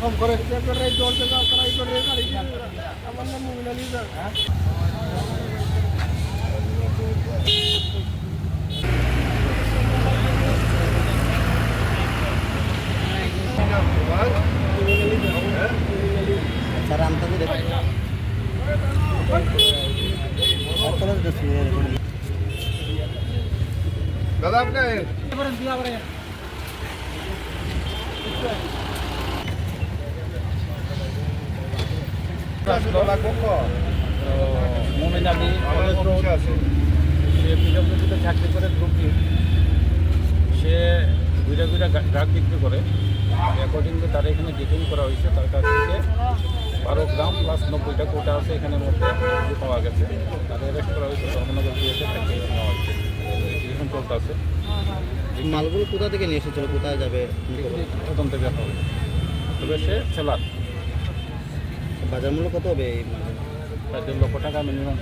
কম করে আমার নাম মুমিন আলী স্যার। স্যার আমি তাদের দাদা আপনার মোমেন আলী সে পিডব্লিউডিতে চাকরি করে গ্রুপ ডি। সে ঘুরে ঘুরে ড্রাগ বিক্রি করে। অ্যাকর্ডিংলি তার এখানে ডিটেইন করা হয়েছে। তার কাছ থেকে 12 গ্রাম প্লাস 90টা কোটা আছে এখানের মধ্যে পাওয়া গেছে। তাদের অ্যারেস্ট করা হয়েছে, ধর্মনগর দিয়েছে, তাকে নেওয়া হয়েছে। এখন চলতে আছে। মালগুলো কোথা থেকে নিয়ে এসেছিল, কোথায় যাবে তদন্তে দেখা হবে। তবে সে সেলার। বাজার মূল্য কত হবে এই মালের? 1.5 লক্ষ টাকা মিনিমাম।